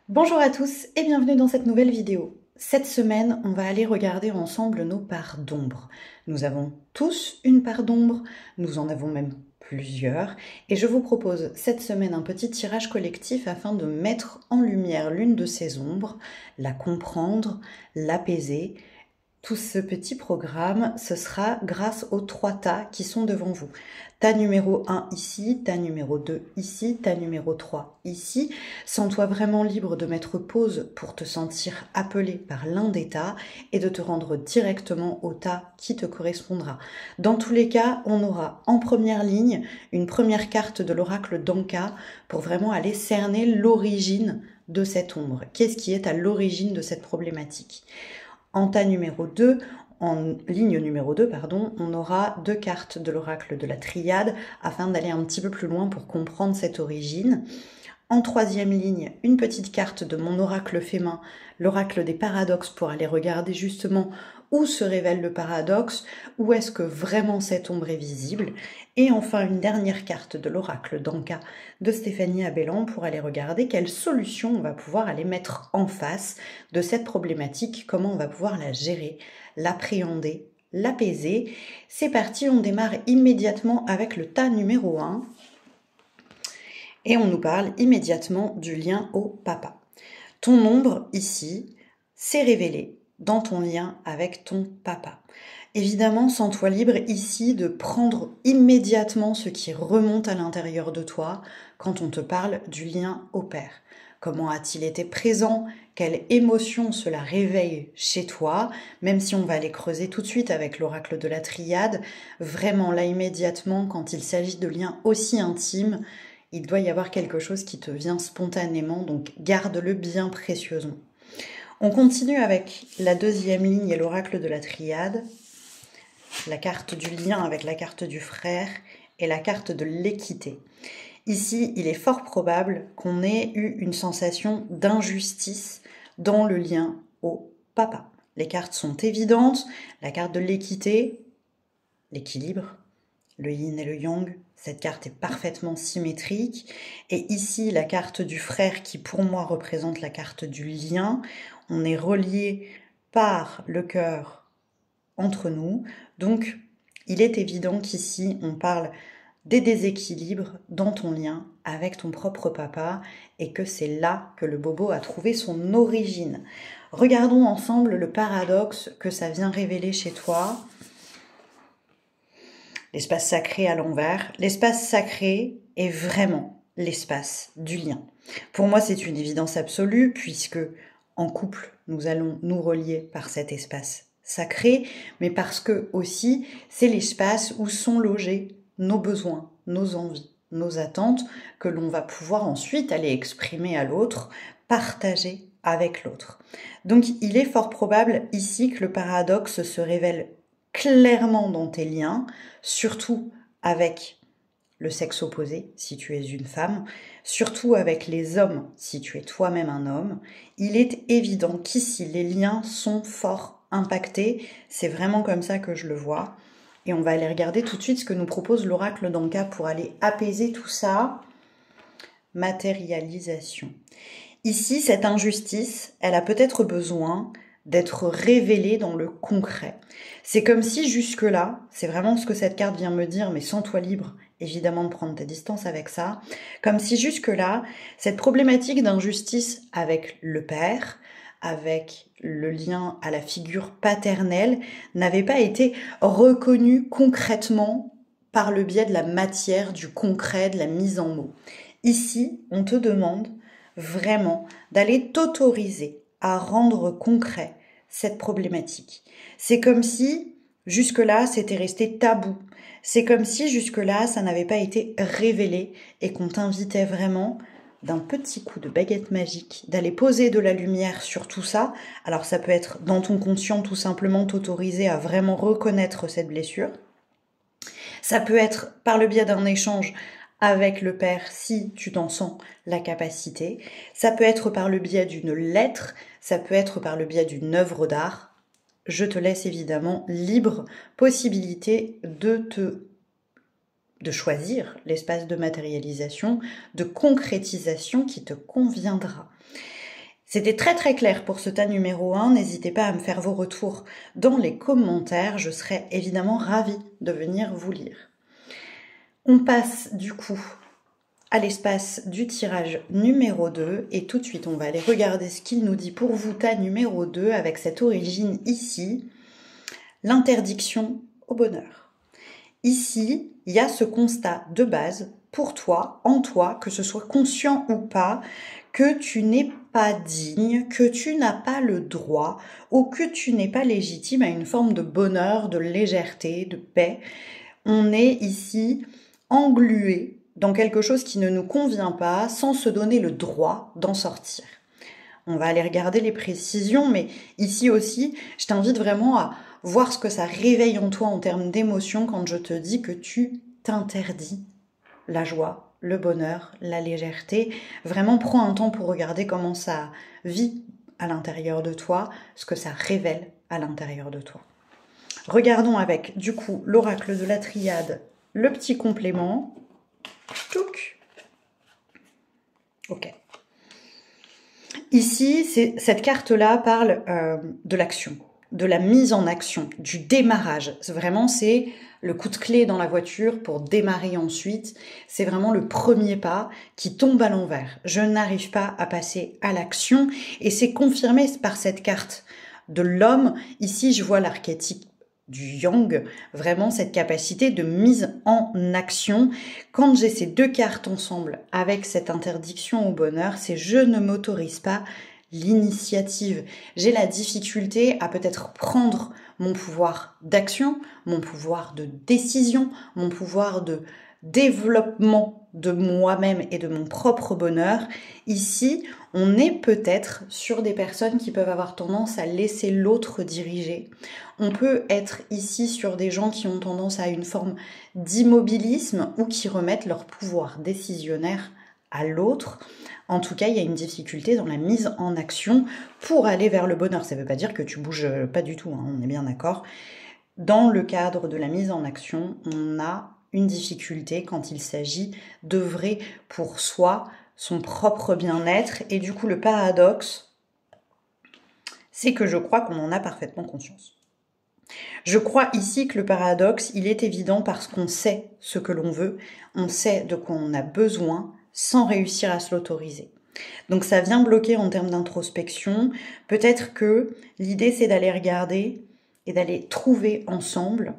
Bonjour à tous et bienvenue dans cette nouvelle vidéo. Cette semaine, on va aller regarder ensemble nos parts d'ombre. Nous avons tous une part d'ombre, nous en avons même plusieurs, et je vous propose cette semaine un petit tirage collectif afin de mettre en lumière l'une de ces ombres, la comprendre, l'apaiser. Tout ce petit programme, ce sera grâce aux 3 tas qui sont devant vous. Tas numéro 1 ici, tas numéro 2 ici, tas numéro 3 ici. Sens-toi vraiment libre de mettre pause pour te sentir appelé par l'un des tas et de te rendre directement au tas qui te correspondra. Dans tous les cas, on aura en première ligne une première carte de l'oracle d'Anka pour vraiment aller cerner l'origine de cette ombre. Qu'est-ce qui est à l'origine de cette problématique ? En tas numéro 2, en ligne numéro 2, on aura 2 cartes de l'oracle de la triade afin d'aller un petit peu plus loin pour comprendre cette origine. En troisième ligne, une petite carte de mon oracle fémin, l'oracle des paradoxes, pour aller regarder justement où se révèle le paradoxe, où est-ce que vraiment cette ombre est visible. Et enfin, une dernière carte de l'oracle d'Anka de Stéphanie Abellan pour aller regarder quelle solution on va pouvoir aller mettre en face de cette problématique, comment on va pouvoir la gérer, l'appréhender, l'apaiser. C'est parti, on démarre immédiatement avec le tas numéro 1. Et on nous parle immédiatement du lien au papa. Ton ombre, ici, s'est révélée dans ton lien avec ton papa. Évidemment, sens-toi libre ici de prendre immédiatement ce qui remonte à l'intérieur de toi quand on te parle du lien au père. Comment a-t-il été présent? Quelle émotion cela réveille chez toi? Même si on va aller creuser tout de suite avec l'oracle de la triade, vraiment là immédiatement, quand il s'agit de liens aussi intimes, il doit y avoir quelque chose qui te vient spontanément, donc garde-le bien précieusement. On continue avec la deuxième ligne et l'oracle de la triade, la carte du lien avec la carte du frère et la carte de l'équité. Ici, il est fort probable qu'on ait eu une sensation d'injustice dans le lien au papa. Les cartes sont évidentes, la carte de l'équité, l'équilibre, le yin et le yang, cette carte est parfaitement symétrique. Et ici, la carte du frère qui pour moi représente la carte du lien. On est relié par le cœur entre nous. Donc, il est évident qu'ici, on parle des déséquilibres dans ton lien avec ton propre papa et que c'est là que le bobo a trouvé son origine. Regardons ensemble le paradoxe que ça vient révéler chez toi. L'espace sacré à l'envers. L'espace sacré est vraiment l'espace du lien. Pour moi, c'est une évidence absolue puisque en couple, nous allons nous relier par cet espace sacré, mais parce que aussi, c'est l'espace où sont logés nos besoins, nos envies, nos attentes que l'on va pouvoir ensuite aller exprimer à l'autre, partager avec l'autre. Donc, il est fort probable ici que le paradoxe se révèle clairement dans tes liens, surtout avec le sexe opposé, si tu es une femme, surtout avec les hommes, si tu es toi-même un homme. Il est évident qu'ici, les liens sont fort impactés. C'est vraiment comme ça que je le vois. Et on va aller regarder tout de suite ce que nous propose l'oracle d'Anka pour aller apaiser tout ça. Matérialisation. Ici, cette injustice, elle a peut-être besoin d'être révélée dans le concret. C'est comme si jusque-là, c'est vraiment ce que cette carte vient me dire, mais sens-toi libre, évidemment, de prendre ta distance avec ça, comme si jusque-là, cette problématique d'injustice avec le père, avec le lien à la figure paternelle, n'avait pas été reconnue concrètement par le biais de la matière, du concret, de la mise en mots. Ici, on te demande vraiment d'aller t'autoriser à rendre concret cette problématique. C'est comme si jusque-là c'était resté tabou. C'est comme si jusque-là ça n'avait pas été révélé et qu'on t'invitait vraiment d'un petit coup de baguette magique, d'aller poser de la lumière sur tout ça. Alors ça peut être dans ton conscient tout simplement t'autoriser à vraiment reconnaître cette blessure. Ça peut être par le biais d'un échange avec le père si tu t'en sens la capacité. Ça peut être par le biais d'une lettre, ça peut être par le biais d'une œuvre d'art. Je te laisse évidemment libre possibilité de choisir l'espace de matérialisation, de concrétisation qui te conviendra. C'était très très clair pour ce tas numéro 1, n'hésitez pas à me faire vos retours dans les commentaires, je serais évidemment ravie de venir vous lire. On passe du coup à l'espace du tirage numéro 2 et tout de suite on va aller regarder ce qu'il nous dit pour vous, tas numéro 2, avec cette origine ici, l'interdiction au bonheur. Ici, il y a ce constat de base pour toi, en toi, que ce soit conscient ou pas, que tu n'es pas digne, que tu n'as pas le droit ou que tu n'es pas légitime à une forme de bonheur, de légèreté, de paix. On est ici englué dans quelque chose qui ne nous convient pas sans se donner le droit d'en sortir. On va aller regarder les précisions, mais ici aussi, je t'invite vraiment à voir ce que ça réveille en toi en termes d'émotion quand je te dis que tu t'interdis la joie, le bonheur, la légèreté. Vraiment, prends un temps pour regarder comment ça vit à l'intérieur de toi, ce que ça révèle à l'intérieur de toi. Regardons avec, du coup, l'oracle de la triade, le petit complément. Touc. Ok. Ici, cette carte-là parle de l'action, de la mise en action, du démarrage. Vraiment, c'est le coup de clé dans la voiture pour démarrer ensuite. C'est vraiment le premier pas qui tombe à l'envers. Je n'arrive pas à passer à l'action et c'est confirmé par cette carte de l'homme. Ici, je vois l'archétype du yang, vraiment cette capacité de mise en action. Quand j'ai ces deux cartes ensemble avec cette interdiction au bonheur, c'est je ne m'autorise pas l'initiative. J'ai la difficulté à peut-être prendre mon pouvoir d'action, mon pouvoir de décision, mon pouvoir de développement de moi-même et de mon propre bonheur. Ici, on est peut-être sur des personnes qui peuvent avoir tendance à laisser l'autre diriger. On peut être ici sur des gens qui ont tendance à une forme d'immobilisme ou qui remettent leur pouvoir décisionnaire à l'autre. En tout cas, il y a une difficulté dans la mise en action pour aller vers le bonheur. Ça ne veut pas dire que tu bouges pas du tout, hein, on est bien d'accord. Dans le cadre de la mise en action, on a une difficulté quand il s'agit d'œuvrer pour soi, son propre bien-être. Et du coup, le paradoxe, c'est que je crois qu'on en a parfaitement conscience. Je crois ici que le paradoxe, il est évident parce qu'on sait ce que l'on veut, on sait de quoi on a besoin sans réussir à se l'autoriser. Donc ça vient bloquer en termes d'introspection. Peut-être que l'idée, c'est d'aller regarder et d'aller trouver ensemble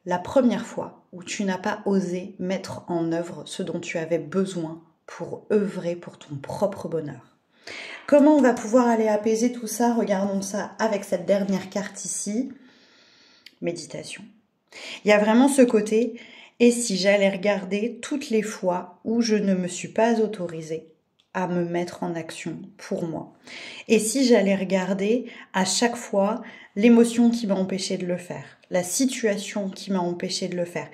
la première fois où tu n'as pas osé mettre en œuvre ce dont tu avais besoin pour œuvrer pour ton propre bonheur. Comment on va pouvoir aller apaiser tout ça? Regardons ça avec cette dernière carte ici. Méditation. Il y a vraiment ce côté, et si j'allais regarder toutes les fois où je ne me suis pas autorisée à me mettre en action pour moi. Et si j'allais regarder à chaque fois l'émotion qui m'a empêché de le faire, la situation qui m'a empêché de le faire.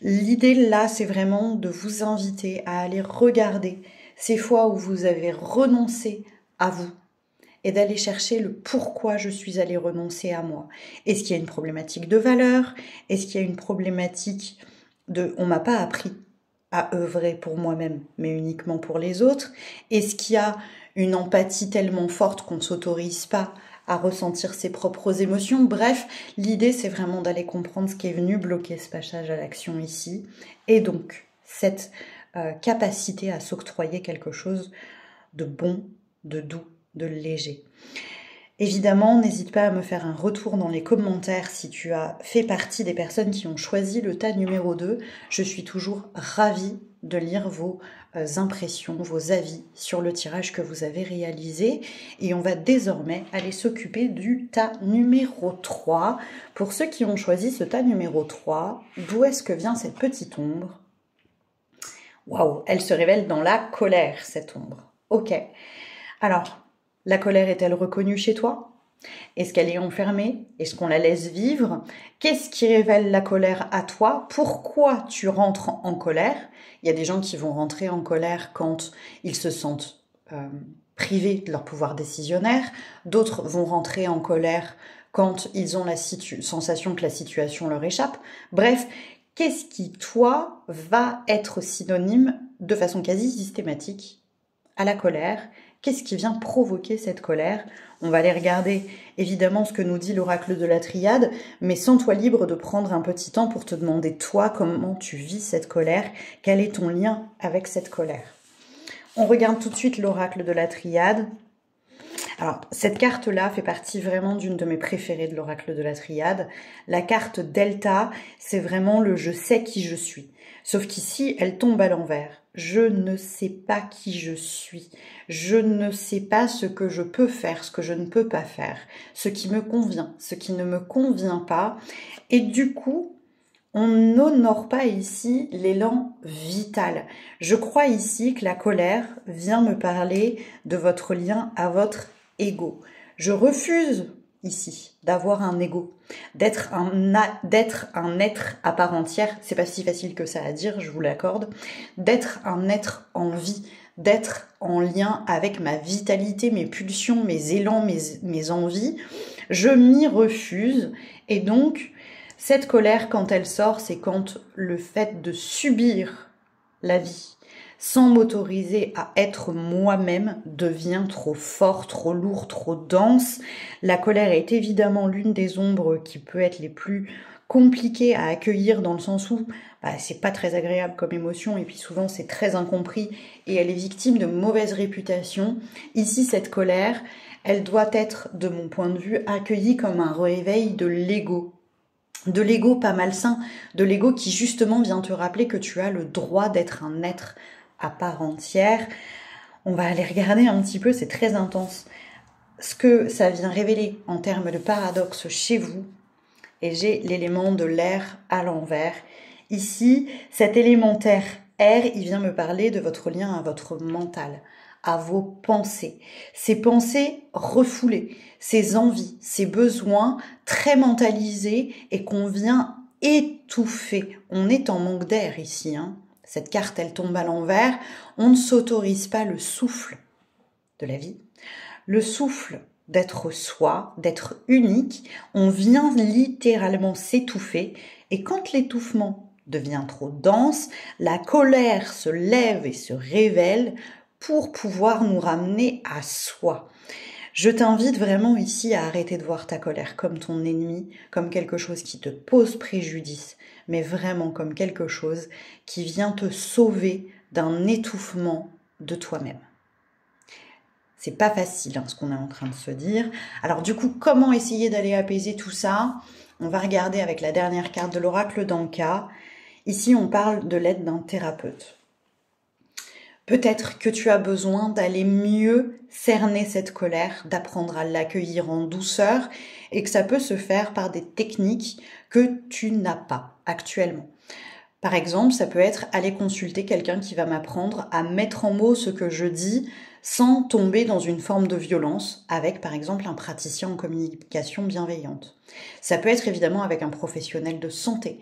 L'idée là, c'est vraiment de vous inviter à aller regarder ces fois où vous avez renoncé à vous et d'aller chercher le pourquoi je suis allée renoncer à moi. Est-ce qu'il y a une problématique de valeur? Est-ce qu'il y a une problématique de on m'a pas appris à œuvrer pour moi-même, mais uniquement pour les autres? Est-ce qu'il y a une empathie tellement forte qu'on ne s'autorise pas à ressentir ses propres émotions? Bref, l'idée, c'est vraiment d'aller comprendre ce qui est venu bloquer ce passage à l'action ici, et donc cette capacité à s'octroyer quelque chose de bon, de doux, de léger. Évidemment, n'hésite pas à me faire un retour dans les commentaires si tu as fait partie des personnes qui ont choisi le tas numéro 2. Je suis toujours ravie de lire vos impressions, vos avis sur le tirage que vous avez réalisé. Et on va désormais aller s'occuper du tas numéro 3. Pour ceux qui ont choisi ce tas numéro 3, d'où est-ce que vient cette petite ombre? Waouh, elle se révèle dans la colère, cette ombre. Ok. Alors, la colère est-elle reconnue chez toi? Est-ce qu'elle est enfermée? Est-ce qu'on la laisse vivre? Qu'est-ce qui révèle la colère à toi? Pourquoi tu rentres en colère? Il y a des gens qui vont rentrer en colère quand ils se sentent privés de leur pouvoir décisionnaire. D'autres vont rentrer en colère quand ils ont la sensation que la situation leur échappe. Bref, qu'est-ce qui, toi, va être synonyme de façon quasi systématique à la colère? Qu'est-ce qui vient provoquer cette colère? On va aller regarder évidemment ce que nous dit l'oracle de la Triade, mais sens-toi libre de prendre un petit temps pour te demander toi comment tu vis cette colère, quel est ton lien avec cette colère. On regarde tout de suite l'oracle de la Triade. Alors, cette carte-là fait partie vraiment d'une de mes préférées de l'oracle de la Triade. La carte Delta, c'est vraiment le « je sais qui je suis ». Sauf qu'ici, elle tombe à l'envers. Je ne sais pas qui je suis. Je ne sais pas ce que je peux faire, ce que je ne peux pas faire. Ce qui me convient, ce qui ne me convient pas. Et du coup, on n'honore pas ici l'élan vital. Je crois ici que la colère vient me parler de votre lien à votre ego. Je refuse ici d'avoir un ego, d'être un être à part entière. C'est pas si facile que ça à dire, je vous l'accorde. D'être un être en vie, d'être en lien avec ma vitalité, mes pulsions, mes élans, mes envies. Je m'y refuse et donc cette colère, quand elle sort, c'est quand le fait de subir la vie sans m'autoriser à être moi-même devient trop fort, trop lourd, trop dense. La colère est évidemment l'une des ombres qui peut être les plus compliquées à accueillir dans le sens où c'est pas très agréable comme émotion et puis souvent c'est très incompris et elle est victime de mauvaise réputation. Ici, cette colère, elle doit être, de mon point de vue, accueillie comme un réveil de l'ego. De l'ego pas malsain, de l'ego qui justement vient te rappeler que tu as le droit d'être un être à part entière. On va aller regarder un petit peu, c'est très intense, ce que ça vient révéler en termes de paradoxe chez vous. Et j'ai l'élément de l'air à l'envers. Ici, cet élémentaire air, il vient me parler de votre lien à votre mental, à vos pensées. Ces pensées refoulées, ces envies, ces besoins très mentalisés et qu'on vient étouffer. On est en manque d'air ici, hein. Cette carte, elle tombe à l'envers. On ne s'autorise pas le souffle de la vie, le souffle d'être soi, d'être unique. On vient littéralement s'étouffer. Et quand l'étouffement devient trop dense, la colère se lève et se révèle pour pouvoir nous ramener à soi. Je t'invite vraiment ici à arrêter de voir ta colère comme ton ennemi, comme quelque chose qui te pose préjudice, mais vraiment comme quelque chose qui vient te sauver d'un étouffement de toi-même. C'est pas facile ce qu'on est en train de se dire. Alors du coup, comment essayer d'aller apaiser tout ça? On va regarder avec la dernière carte de l'oracle d'Anka. Ici, on parle de l'aide d'un thérapeute. Peut-être que tu as besoin d'aller mieux cerner cette colère, d'apprendre à l'accueillir en douceur et que ça peut se faire par des techniques que tu n'as pas actuellement. Par exemple, ça peut être aller consulter quelqu'un qui va m'apprendre à mettre en mots ce que je dis sans tomber dans une forme de violence avec, par exemple, un praticien en communication bienveillante. Ça peut être évidemment avec un professionnel de santé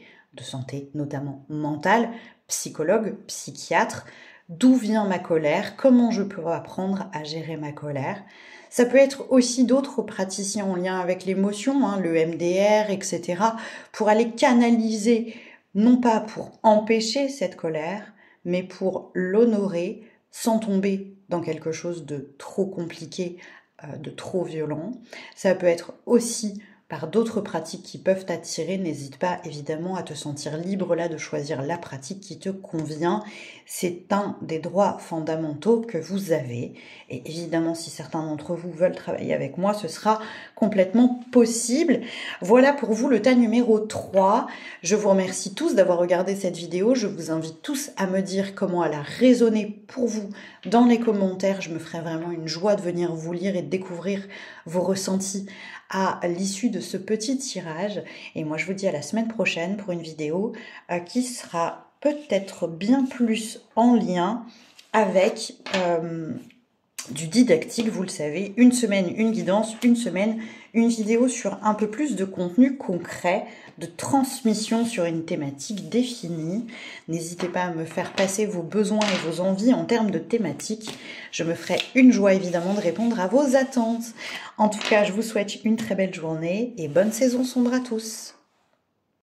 notamment mentale, psychologue, psychiatre. D'où vient ma colère? Comment je peux apprendre à gérer ma colère? Ça peut être aussi d'autres praticiens en lien avec l'émotion, le MDR, etc., pour aller canaliser, non pas pour empêcher cette colère, mais pour l'honorer sans tomber dans quelque chose de trop compliqué, de trop violent. Ça peut être aussi par d'autres pratiques qui peuvent t'attirer. N'hésite pas évidemment à te sentir libre là de choisir la pratique qui te convient. C'est un des droits fondamentaux que vous avez. Et évidemment, si certains d'entre vous veulent travailler avec moi, ce sera complètement possible. Voilà pour vous le tas numéro 3. Je vous remercie tous d'avoir regardé cette vidéo. Je vous invite tous à me dire comment elle a résonné pour vous dans les commentaires. Je me ferai vraiment une joie de venir vous lire et de découvrir vos ressentis à l'issue de ce petit tirage. Et moi, je vous dis à la semaine prochaine pour une vidéo qui sera peut-être bien plus en lien avec du didactique, vous le savez. Une semaine, une guidance, une semaine, une vidéo sur un peu plus de contenu concret, de transmission sur une thématique définie. N'hésitez pas à me faire passer vos besoins et vos envies en termes de thématique. Je me ferai une joie évidemment de répondre à vos attentes. En tout cas, je vous souhaite une très belle journée et bonne saison sombre à tous.